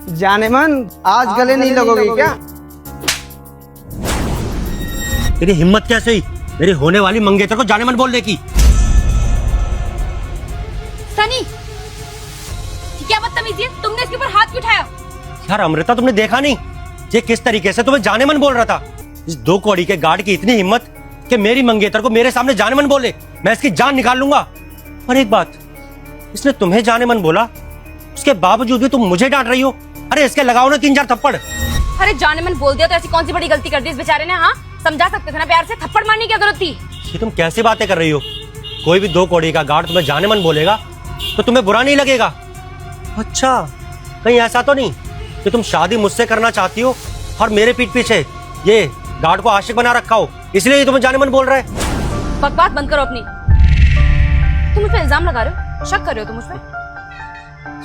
जाने मन आज गले नहीं लगोगे क्या? तेरी हिम्मत कैसे हुई मेरी होने वाली मंगेतर को जाने मन बोलने की? सनी, क्या बदतमीजी है? तुमने इसके ऊपर हाथ क्यों उठाया? यार अमृता, तुमने देखा नहीं ये किस तरीके से तुम्हें जाने मन बोल रहा था? इस 2 कौड़ी के गार्ड की इतनी हिम्मत कि मेरी मंगेतर को मेरे सामने जाने मन बोले। मैं इसकी जान निकाल लूंगा। और एक बात, इसने तुम्हें जाने मन बोला, उसके बावजूद भी तुम मुझे डांट रही हो। अरे इसके लगाओ ना 3-4 थप्पड़। अरे जाने मन बोल दिया तो ऐसी कौन सी बड़ी गलती कर दी इस बेचारे ने? हाँ, समझा सकते थे ना प्यार से, थप्पड़ मारने की क्या जरूरत थी? ये तुम कैसी बातें कर रही हो? कोई भी 2 कौड़ी का गार्ड तुम्हें जाने मन बोलेगा तो तुम्हें बुरा नहीं लगेगा? अच्छा, कहीं ऐसा तो नहीं कि तुम शादी मुझसे करना चाहती हो और मेरे पीठ पीछे ये गार्ड को आशिक बना रखा हो, इसलिए ये तुम्हें जाने मन बोल रहा है? बकवास बंद करो अपनी। तुम मुझ पे इल्जाम लगा रहे हो, शक कर रहे हो तुम मुझ पे?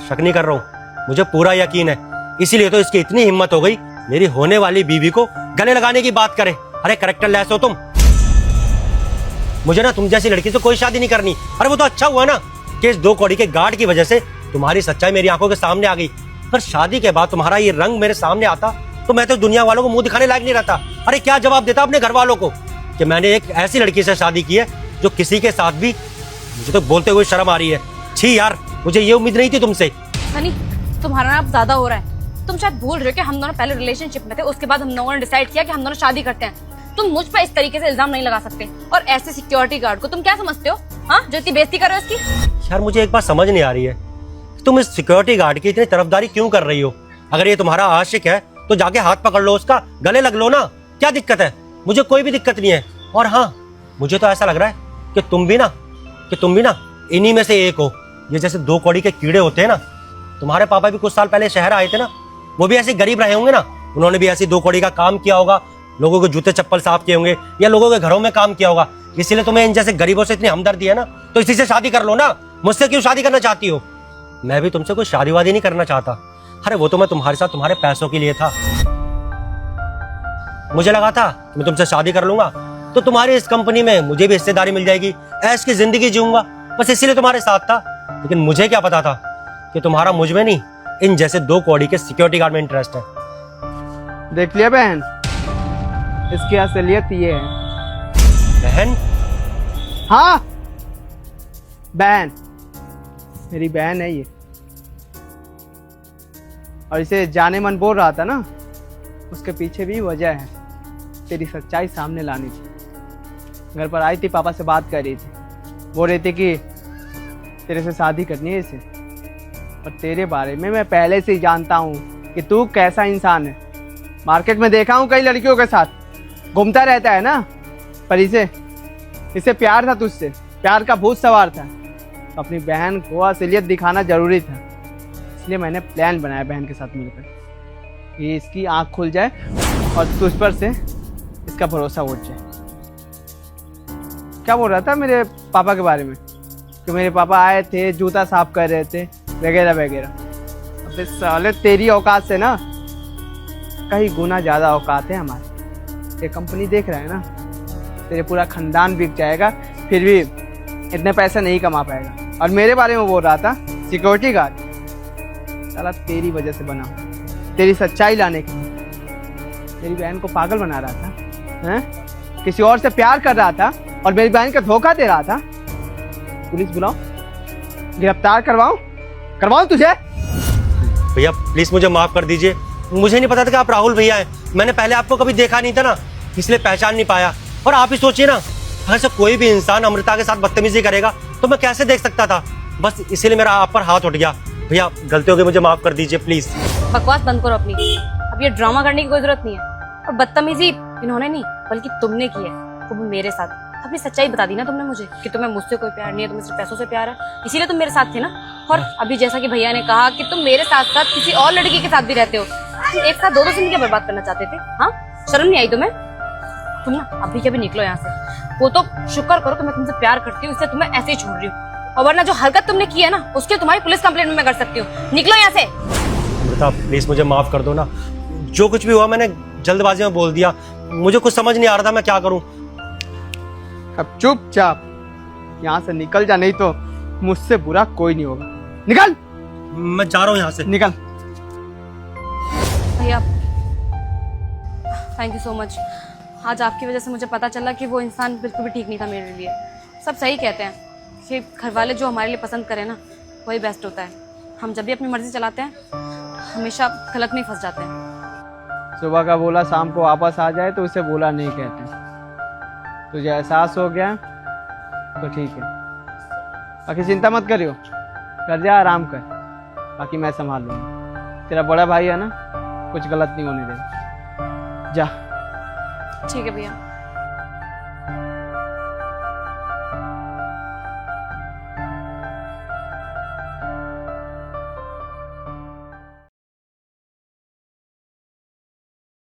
शक नहीं कर रहा हूँ, मुझे पूरा यकीन है। इसीलिए तो इसकी इतनी हिम्मत हो गई मेरी होने वाली बीवी को गले लगाने की बात करे। अरे करेक्टर लेस हो तुम। मुझे ना तुम जैसी लड़की से कोई शादी नहीं करनी। अरे वो तो अच्छा हुआ ना कि इस 2 कौड़ी के गार्ड की वजह से तुम्हारी सच्चाई मेरी आंखों के सामने आ गई। पर शादी के बाद तुम्हारा ये रंग मेरे सामने आता तो मैं तो दुनिया वालों को मुंह दिखाने लायक नहीं रहता। अरे क्या जवाब देता अपने घर वालों को कि मैंने एक ऐसी लड़की से शादी की है जो किसी के साथ भी, मुझे तो बोलते हुए शर्म आ रही है। छी यार, मुझे ये उम्मीद नहीं थी तुमसे। सनी, तुम्हारा ना अब ज्यादा हो रहा है। तुम शायद भूल रहे हो कि हम दोनों पहले रिलेशनशिप में थे, उसके बाद हम दोनों ने डिसाइड किया कि हम दोनों शादी करते हैं। तुम मुझ पर इस तरीके से इल्जाम नहीं लगा सकते। और ऐसे सिक्योरिटी गार्ड को तुम क्या समझते हो, हाँ, जो इतनी बेइज्जती कर रहे हो इसकी? यार मुझे एक बात समझ नहीं आ रही है, तुम इस सिक्योरिटी गार्ड की इतनी तरफदारी क्यों कर रही हो? अगर ये तुम्हारा आशिक है तो जाके हाथ पकड़ लो उसका, गले लग लो ना। क्या दिक्कत है? मुझे कोई भी दिक्कत नहीं है। और हाँ, मुझे तो ऐसा लग रहा है कि तुम भी ना इन्हीं में से एक हो। ये जैसे 2 कौड़ी के कीड़े होते हैं ना, तुम्हारे पापा भी कुछ साल पहले शहर आए थे ना, वो भी ऐसे गरीब रहे होंगे ना। उन्होंने भी ऐसी 2 कौड़ी का काम किया होगा, लोगों के जूते चप्पल साफ किए होंगे या लोगों के घरों में काम किया होगा। इसीलिए तुम्हें इन जैसे गरीबों से इतनी हमदर्दी है ना, तो इसी से शादी कर लो ना। मुझसे क्यों शादी करना चाहती हो? मैं भी तुमसे कोई शादी वादी नहीं करना चाहता। अरे वो तो मैं तुम्हारे साथ तुम्हारे पैसों के लिए था। मुझे लगा था मैं तुमसे शादी कर लूंगा तो तुम्हारी इस कंपनी में मुझे भी हिस्सेदारी मिल जाएगी, ऐश की जिंदगी जीऊंगा, बस इसीलिए तुम्हारे साथ था। लेकिन मुझे क्या पता था कि तुम्हारा मुझ में नहीं, इन जैसे 2 कौड़ी के सिक्योरिटी गार्ड में इंटरेस्ट है। देख लिया बहन, इसकी असलियत ये है। बहन? हाँ बहन, मेरी बहन है ये। और इसे जाने मन बोल रहा था ना, उसके पीछे भी वजह है। तेरी सच्चाई सामने लानी थी। घर पर आई थी, पापा से बात कर रही थी, बोल रही थी कि तेरे से शादी करनी है इसे। और तेरे बारे में मैं पहले से ही जानता हूँ कि तू कैसा इंसान है। मार्केट में देखा हूँ कई लड़कियों के साथ घूमता रहता है ना, पर इसे प्यार था तुझसे, प्यार का भूत सवार था। अपनी बहन को असलियत दिखाना जरूरी था, इसलिए मैंने प्लान बनाया बहन के साथ मिलकर, ये इसकी आंख खुल जाए और तुझ पर से इसका भरोसा उठ जाए। क्या बोल रहा था मेरे पापा के बारे में कि मेरे पापा आए थे, जूता साफ कर रहे थे, वगैरह वगैरह। अबे साले, तेरी औकात से ना कहीं गुना ज़्यादा औकात है हमारी। ये कंपनी देख रहा है ना, तेरे पूरा खानदान बिक जाएगा, फिर भी इतने पैसे नहीं कमा पाएगा। और मेरे बारे में बोल रहा था सिक्योरिटी गार्ड, साला तेरी वजह से बना, तेरी सच्चाई लाने के लिए। मेरी बहन को पागल बना रहा था, हैं? किसी और से प्यार कर रहा था और मेरी बहन का धोखा दे रहा था। पुलिस बुलाओ, गिरफ्तार करवाऊं तुझे? भैया प्लीज मुझे माफ कर दीजिए, मुझे नहीं पता था कि आप राहुल भैया हैं। मैंने पहले आपको कभी देखा नहीं था ना, इसलिए पहचान नहीं पाया। और आप ही सोचिए ना, अगर से कोई भी इंसान अमृता के साथ बदतमीजी करेगा तो मैं कैसे देख सकता था? बस इसीलिए मेरा आप पर हाथ उठ गया। भैया गलती हो गई, मुझे माफ कर दीजिए प्लीज। बकवास बंद करो अपनी। अब ये ड्रामा करने की कोई जरूरत नहीं है। और बदतमीजी इन्होंने नहीं बल्कि तुमने की है, वो भी मेरे साथ। अपनी सच्चाई बता दी ना तुमने मुझे कि तुम्हें मुझसे कोई प्यार नहीं है, तुम्हें सिर्फ पैसों से प्यार है, इसीलिए तुम मेरे साथ थे ना। और अभी जैसा कि भैया ने कहा कि तुम मेरे साथ साथ किसी और लड़की के साथ भी रहते हो। तुम एक साथ 2 जिंदगी बर्बाद करना चाहते थे। हाँ, शर्म नहीं आई तुम्हें? तुम ना अभी के अभी निकलो यहाँ से। वो तो शुक्र करो कि मैं तुमसे प्यार करती हूँ, इसलिए तुम्हें ऐसे ही छोड़ रही हूँ। और वरना जो हरकत तुमने की है ना, उसके तुम्हारी पुलिस कंप्लेंट में मैं कर सकती हूँ। निकलो यहाँ से। अमृता प्लीज मुझे माफ कर दो ना, जो कुछ भी हुआ मैंने जल्दबाजी में बोल दिया। मुझे कुछ समझ नहीं आ रहा था मैं क्या करूं। अब चुपचाप यहाँ से निकल जा, नहीं तो मुझसे बुरा कोई नहीं होगा। निकल। मैं जा रहा हूँ यहाँ से। निकल। Thank you so much. आज आपकी वजह से मुझे पता चला कि वो इंसान बिल्कुल भी ठीक नहीं था मेरे लिए। सब सही कहते हैं कि घर वाले जो हमारे लिए पसंद करें ना वही बेस्ट होता है। हम जब भी अपनी मर्जी चलाते हैं हमेशा गलत में फंस जाते हैं। सुबह का बोला शाम को वापस आ जाए तो उसे बोला नहीं कहते। तुझे एहसास हो गया तो ठीक है, बाकी चिंता मत करियो, कर जा आराम कर, बाकी मैं संभाल लूँगा। तेरा बड़ा भाई है ना, कुछ गलत नहीं होने देगा। जा। ठीक है भैया।